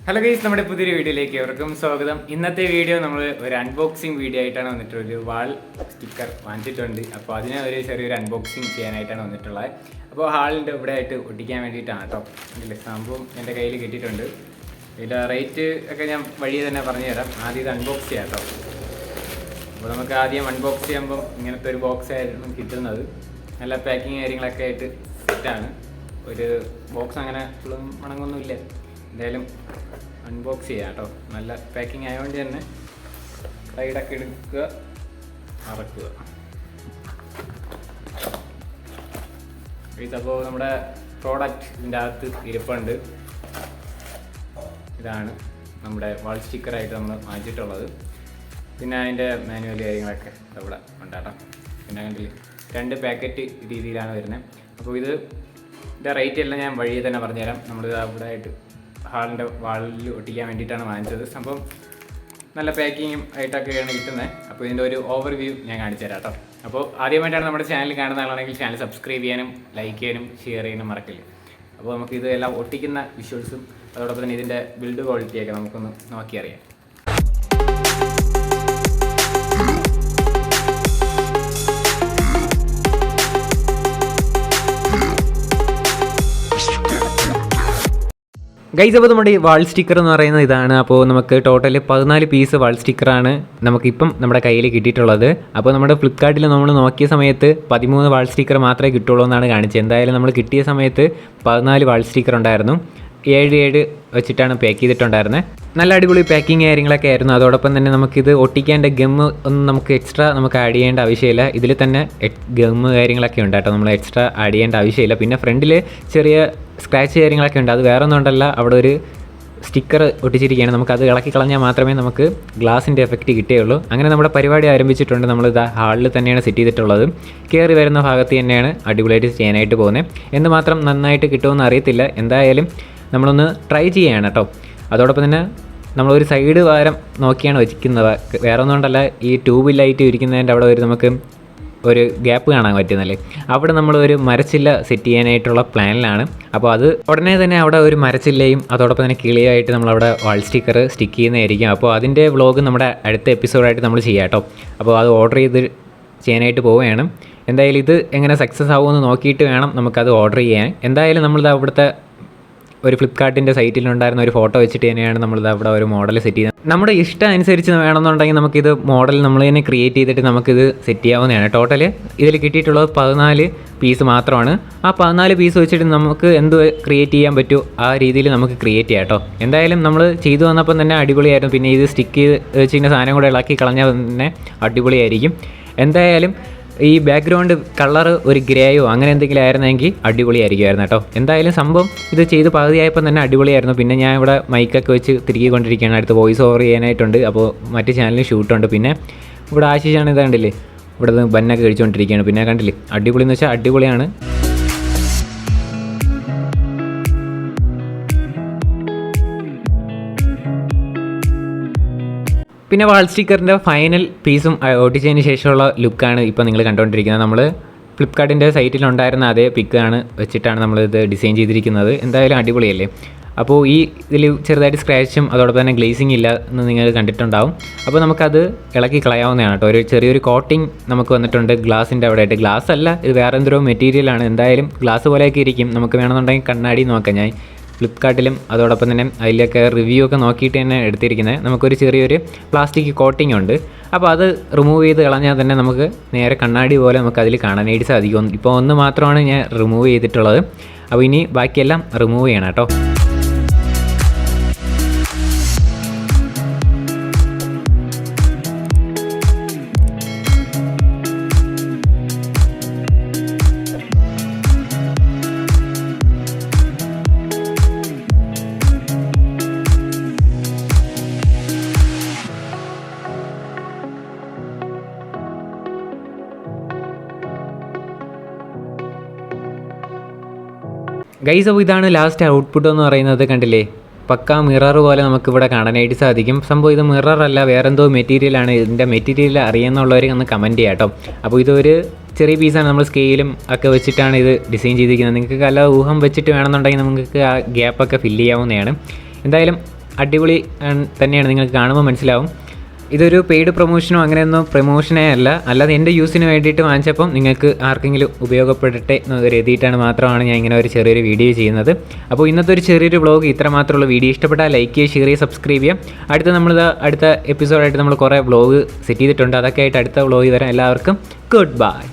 Hello guys, നമ്മുടെ പുതിയൊരു വീഡിയോയിലേക്ക് എവർക്കും സ്വാഗതം. ഇന്നത്തെ വീഡിയോ നമ്മൾ ഒരു അൺബോക്സിങ് വീഡിയോ ആയിട്ടാണ് വന്നിട്ടുള്ളത്. ഒരു വാൾ സ്റ്റിക്കർ വാങ്ങിച്ചിട്ടുണ്ട്. അപ്പോൾ അതിനെ ഒരു ചെറിയൊരു അൺബോക്സിങ് ചെയ്യാനായിട്ടാണ് വന്നിട്ടുള്ളത്. അപ്പോൾ ഹാളിൻ്റെ ഇവിടെ ആയിട്ട് ഒട്ടിക്കാൻ വേണ്ടിയിട്ടാണ് കേട്ടോ. ഇതിൽ സംഭവം എൻ്റെ കയ്യിൽ കിട്ടിയിട്ടുണ്ട്. ഇതിൻ്റെ റേറ്റ് ഒക്കെ ഞാൻ വഴിയെ തന്നെ പറഞ്ഞു തരാം. ആദ്യം ഇത് അൺബോക്സ് ചെയ്യാം കേട്ടോ. അപ്പോൾ നമുക്ക് ആദ്യം അൺബോക്സ് ചെയ്യുമ്പം ഇങ്ങനത്തെ ഒരു ബോക്സ് ആയിരുന്നു കിട്ടുന്നത്. നല്ല പാക്കിങ് കാര്യങ്ങളൊക്കെ ആയിട്ട് സെറ്റാണ്. ഒരു ബോക്സ് അങ്ങനെ ഫുള്ളും മണങ്ങൊന്നുമില്ല. എന്തായാലും അൺബോക്സ് ചെയ്യാം കേട്ടോ. നല്ല പാക്കിംഗ് ആയതുകൊണ്ട് തന്നെ സൈഡൊക്കെ എടുക്കുക, മറക്കുക. അപ്പോൾ നമ്മുടെ പ്രോഡക്റ്റ് ഇതിൻ്റെ അകത്ത് ഇരിപ്പുണ്ട്. ഇതാണ് നമ്മുടെ വാൾ സ്റ്റിക്കറായിട്ട് നമ്മൾ വാങ്ങിച്ചിട്ടുള്ളത്. പിന്നെ അതിൻ്റെ മാനുവൽ കാര്യങ്ങളൊക്കെ ഇവിടെ ഉണ്ട് കേട്ടോ. പിന്നെ കണ്ടില്ല 2 പാക്കറ്റ് രീതിയിലാണ് വരുന്നത്. അപ്പോൾ ഇതിൻ്റെ റേറ്റ് എല്ലാം ഞാൻ വഴിയെ തന്നെ പറഞ്ഞുതരാം. നമ്മളിത് അവിടെ ആയിട്ട് ഹാളിൻ്റെ വാളിൽ ഒട്ടിക്കാൻ വേണ്ടിയിട്ടാണ് വാങ്ങിച്ചത്. സംഭവം നല്ല പാക്കിങ്ങും ആയിട്ടൊക്കെയാണ് കിട്ടുന്നത്. അപ്പോൾ ഇതിൻ്റെ ഒരു ഓവർവ്യൂ ഞാൻ കാണിച്ചു തരാം കേട്ടോ. അപ്പോൾ ആദ്യമായിട്ടാണ് നമ്മുടെ ചാനൽ കാണുന്ന ആളാണെങ്കിൽ ചാനൽ സബ്സ്ക്രൈബ് ചെയ്യാനും ലൈക്ക് ചെയ്യാനും ഷെയർ ചെയ്യാനും മറക്കില്ല. അപ്പോൾ നമുക്ക് ഇത് എല്ലാം ഒട്ടിക്കുന്ന വിഷ്വൽസും അതോടൊപ്പം തന്നെ ഇതിൻ്റെ ബിൽഡ് ക്വാളിറ്റിയൊക്കെ നമുക്കൊന്ന് നോക്കിയറിയാം. ഗൈസ്, അപ്പോൾ നമ്മുടെ ഈ വാൾ സ്റ്റിക്കർ എന്ന് പറയുന്നത് ഇതാണ്. അപ്പോൾ നമുക്ക് ടോട്ടൽ 14 പീസ് വാൾ സ്റ്റിക്കറാണ് നമുക്കിപ്പം നമ്മുടെ കയ്യിൽ കിട്ടിയിട്ടുള്ളത്. അപ്പോൾ നമ്മുടെ ഫ്ലിപ്കാർട്ടിൽ നമ്മൾ നോക്കിയ സമയത്ത് 13 വാൾ സ്റ്റിക്കർ മാത്രമേ കിട്ടുള്ളൂ എന്നാണ് കാണിച്ചത്. എന്തായാലും നമ്മൾ കിട്ടിയ സമയത്ത് 14 വാൾ സ്റ്റിക്കർ ഉണ്ടായിരുന്നു. 7 വെച്ചിട്ടാണ് പാക്ക് ചെയ്തിട്ടുണ്ടായിരുന്നത്. നല്ല അടിപൊളി പാക്കിങ് കാര്യങ്ങളൊക്കെ ആയിരുന്നു. അതോടൊപ്പം തന്നെ നമുക്കിത് ഒട്ടിക്കേണ്ട ഗമ്മ് ഒന്നും നമുക്ക് എക്സ്ട്രാ നമുക്ക് ആഡ് ചെയ്യേണ്ട ആവശ്യമില്ല. ഇതിൽ തന്നെ ഗമ്മ് കാര്യങ്ങളൊക്കെ ഉണ്ട് കേട്ടോ. നമ്മൾ എക്സ്ട്രാ ആഡ് ചെയ്യേണ്ട ആവശ്യമില്ല. പിന്നെ ഫ്രണ്ടിൽ ചെറിയ സ്ക്രാച്ച് കാര്യങ്ങളൊക്കെ ഉണ്ട്. അത് വേറെ ഒന്നും ഉണ്ടല്ല, അവിടെ ഒരു സ്റ്റിക്കർ ഒട്ടിച്ചിരിക്കുകയാണ്. നമുക്കത് ഇളക്കി കളഞ്ഞാൽ മാത്രമേ നമുക്ക് ഗ്ലാസിൻ്റെ എഫക്റ്റ് കിട്ടുകയുള്ളൂ. അങ്ങനെ നമ്മുടെ പരിപാടി ആരംഭിച്ചിട്ടുണ്ട്. നമ്മളിത് ഹാളിൽ തന്നെയാണ് സെറ്റ് ചെയ്തിട്ടുള്ളത്. കയറി വരുന്ന ഭാഗത്ത് തന്നെയാണ് അടിപൊളിയായിട്ട് ചെയ്യാനായിട്ട് പോകുന്നത്. എന്ന് മാത്രം നന്നായിട്ട് കിട്ടുമെന്ന് അറിയത്തില്ല. എന്തായാലും നമ്മളൊന്ന് ട്രൈ ചെയ്യുകയാണ് കേട്ടോ. അതോടൊപ്പം തന്നെ നമ്മളൊരു സൈഡ് വാരം നോക്കിയാണ് വെച്ചിരിക്കുന്നത്. വേറെ ഒന്നും കൊണ്ടല്ല, ഈ ട്യൂബ് ലൈറ്റ് ഇരിക്കുന്നതിൻ്റെ അവിടെ നമുക്ക് ഒരു ഗ്യാപ്പ് കാണാൻ പറ്റുന്നല്ലേ, അവിടെ നമ്മൾ ഒരു മരച്ചില്ല സെറ്റ് ചെയ്യാനായിട്ടുള്ള പ്ലാനിലാണ്. അപ്പോൾ അത് ഉടനെ തന്നെ അവിടെ ഒരു മരച്ചില്ലയും അതോടൊപ്പം തന്നെ കിളിയായിട്ട് നമ്മളവിടെ വാൾ സ്റ്റിക്കർ സ്റ്റിക്ക് ചെയ്യുന്നതായിരിക്കും. അപ്പോൾ അതിൻ്റെ വ്ളോഗ് നമ്മുടെ അടുത്ത എപ്പിസോഡായിട്ട് നമ്മൾ ചെയ്യാം കേട്ടോ. അപ്പോൾ അത് ഓർഡർ ചെയ്ത് ചെയ്യാനായിട്ട് പോവുകയാണ്. എന്തായാലും ഇത് എങ്ങനെ സക്സസ് ആവുമെന്ന് നോക്കിയിട്ട് വേണം നമുക്കത് ഓർഡർ ചെയ്യാൻ. എന്തായാലും നമ്മളിത് അവിടുത്തെ ഒരു ഫ്ലിപ്കാർട്ടിൻ്റെ സൈറ്റിലുണ്ടായിരുന്ന ഒരു ഫോട്ടോ വെച്ചിട്ട് തന്നെയാണ് നമ്മളിത് അവിടെ ഒരു മോഡൽ സെറ്റ് ചെയ്യുന്നത്. നമ്മുടെ ഇഷ്ടം അനുസരിച്ച് വേണമെന്നുണ്ടെങ്കിൽ നമുക്കിത് മോഡൽ നമ്മൾ തന്നെ ക്രിയേറ്റ് ചെയ്തിട്ട് നമുക്കിത് സെറ്റ് ചെയ്യാവുന്നതാണ്. ടോട്ടൽ ഇതിൽ കിട്ടിയിട്ടുള്ളത് 14 പീസ് മാത്രമാണ്. ആ 14 പീസ് വെച്ചിട്ട് നമുക്ക് എന്ത് ക്രിയേറ്റ് ചെയ്യാൻ പറ്റുമോ ആ രീതിയിൽ നമുക്ക് ക്രിയേറ്റ് ചെയ്യാം കേട്ടോ. എന്തായാലും നമ്മൾ ചെയ്തു വന്നപ്പം തന്നെ അടിപൊളിയായിരുന്നു. പിന്നെ ഇത് സ്റ്റിക്ക് ചെയ്ത് വെച്ചിട്ട് സാധനം കൂടെ ഇളക്കി കളഞ്ഞാൽ തന്നെ അടിപൊളിയായിരിക്കും. എന്തായാലും ഈ ബാക്ക്ഗ്രൗണ്ട് കളർ ഒരു ഗ്രേയോ അങ്ങനെ എന്തെങ്കിലും ആയിരുന്നെങ്കിൽ അടിപൊളിയായിരിക്കുമായിരുന്നു കേട്ടോ. എന്തായാലും സംഭവം ഇത് ചെയ്ത് പകുതിയായപ്പോൾ തന്നെ അടിപൊളിയായിരുന്നു. പിന്നെ ഞാൻ ഇവിടെ മൈക്കൊക്കെ വെച്ച് തിരികെ കൊണ്ടിരിക്കുകയാണ്. അടുത്ത് വോയിസ് ഓവർ ചെയ്യാനായിട്ടുണ്ട്. അപ്പോൾ മറ്റ് ചാനലിൽ ഷൂട്ടുണ്ട്. പിന്നെ ഇവിടെ ആശിഷാണ്, ഇത് കണ്ടില്ലേ, ഇവിടെ ബന്നൊക്കെ കഴിച്ചുകൊണ്ടിരിക്കുകയാണ്. പിന്നെ കണ്ടില്ലേ, അടിപൊളി എന്ന് വെച്ചാൽ അടിപൊളിയാണ്. പിന്നെ വാൾ സ്റ്റിക്കറിൻ്റെ ഫൈനൽ പീസും ഒട്ടിച്ചതിന് ശേഷമുള്ള ലുക്കാണ് ഇപ്പോൾ നിങ്ങൾ കണ്ടുകൊണ്ടിരിക്കുന്നത്. നമ്മൾ ഫ്ലിപ്കാർട്ടിൻ്റെ സൈറ്റിലുണ്ടായിരുന്ന അതേ പിക്കാണ് വെച്ചിട്ടാണ് നമ്മളിത് ഡിസൈൻ ചെയ്തിരിക്കുന്നത്. എന്തായാലും അടിപൊളിയല്ലേ. അപ്പോൾ ഈ ഇതിൽ ചെറുതായിട്ട് സ്ക്രാച്ചും അതോടൊപ്പം തന്നെ ഗ്ലേസിങ് ഇല്ല എന്ന് നിങ്ങൾ കണ്ടിട്ടുണ്ടാവും. അപ്പോൾ നമുക്കത് ഇളക്കി കളയാവുന്നതാണ് കേട്ടോ. ഒരു ചെറിയൊരു കോട്ടിങ് നമുക്ക് വന്നിട്ടുണ്ട് ഗ്ലാസിൻ്റെ അവിടെ ആയിട്ട്. ഗ്ലാസ് അല്ല, ഇത് വേറെ എന്തോ മെറ്റീരിയലാണ്. എന്തായാലും ഗ്ലാസ് പോലെയൊക്കെ ഇരിക്കും. നമുക്ക് വേണമെന്നുണ്ടെങ്കിൽ കണ്ണാടി നോക്കാം. ഞാൻ ഫ്ലിപ്കാർട്ടിലും അതോടൊപ്പം തന്നെ അതിലൊക്കെ റിവ്യൂ ഒക്കെ നോക്കിയിട്ട് തന്നെ എടുത്തിരിക്കുന്നത്. നമുക്കൊരു ചെറിയൊരു പ്ലാസ്റ്റിക് കോട്ടിംഗ് ഉണ്ട്. അപ്പോൾ അത് റിമൂവ് ചെയ്ത് കളഞ്ഞാൽ തന്നെ നമുക്ക് നേരെ കണ്ണാടി പോലെ നമുക്ക് അതിൽ കാണാനായിട്ട് സാധിക്കും. ഇപ്പോൾ ഒന്ന് മാത്രമാണ് ഞാൻ റിമൂവ് ചെയ്തിട്ടുള്ളത്. അപ്പോൾ ഇനി ബാക്കിയെല്ലാം റിമൂവ് ചെയ്യണം കേട്ടോ. ഗൈസ്, അപ്പോൾ ഇതാണ് ലാസ്റ്റ് ഔട്ട്പുട്ട് എന്ന് പറയുന്നത്. കണ്ടില്ലേ, പക്കാ മിറർ പോലെ നമുക്കിവിടെ കാണാനായിട്ട് സാധിക്കും. സംഭവം ഇത് മിററല്ല, വേറെന്തോ മെറ്റീരിയലാണ്. ഇതിൻ്റെ മെറ്റീരിയൽ അറിയുന്നുള്ളവർ ഒന്ന് കമൻറ്റ് ചെയ്യാം കേട്ടോ. അപ്പോൾ ഇതൊരു ചെറിയ പീസാണ്. നമ്മൾ സ്കെയിലും ഒക്കെ വെച്ചിട്ടാണ് ഇത് ഡിസൈൻ ചെയ്തിരിക്കുന്നത്. നിങ്ങൾക്ക് നല്ല ഊഹം വെച്ചിട്ട് വേണമെന്നുണ്ടെങ്കിൽ നമുക്ക് ആ ഗ്യാപ്പൊക്കെ ഫില്ല് ചെയ്യാവുന്നതാണ്. എന്തായാലും അടിപൊളി തന്നെയാണ്, നിങ്ങൾക്ക് കാണുമ്പോൾ മനസ്സിലാവും. ഇതൊരു പെയ്ഡ് പ്രൊമോഷനോ അങ്ങനെയൊന്നും പ്രൊമോഷനേ അല്ല, അല്ലാതെ എൻ്റെ യൂസിന് വേണ്ടിയിട്ട് വാങ്ങിച്ചപ്പം നിങ്ങൾക്ക് ആർക്കെങ്കിലും ഉപയോഗപ്പെടട്ടെ എന്ന് കരുതിയിട്ടാണ് മാത്രമാണ് ഞാൻ ഇങ്ങനെ ഒരു ചെറിയൊരു വീഡിയോ ചെയ്യുന്നത്. അപ്പോൾ ഇന്നത്തെ ഒരു ചെറിയൊരു വ്ളോഗ് ഇത്ര മാത്രമുള്ള വീഡിയോ ഇഷ്ടപ്പെട്ടാൽ ലൈക്ക് ചെയ്യുക, ഷെയർ ചെയ്യുക, സബ്സ്ക്രൈബ് ചെയ്യുക. അടുത്ത എപ്പിസോഡായിട്ട് നമ്മൾ കുറേ വ്ളോഗ് സെറ്റ് ചെയ്തിട്ടുണ്ട്. അതൊക്കെ ആയിട്ട് അടുത്ത വ്ളോഗ് വരാം. എല്ലാവർക്കും ഗുഡ് ബൈ.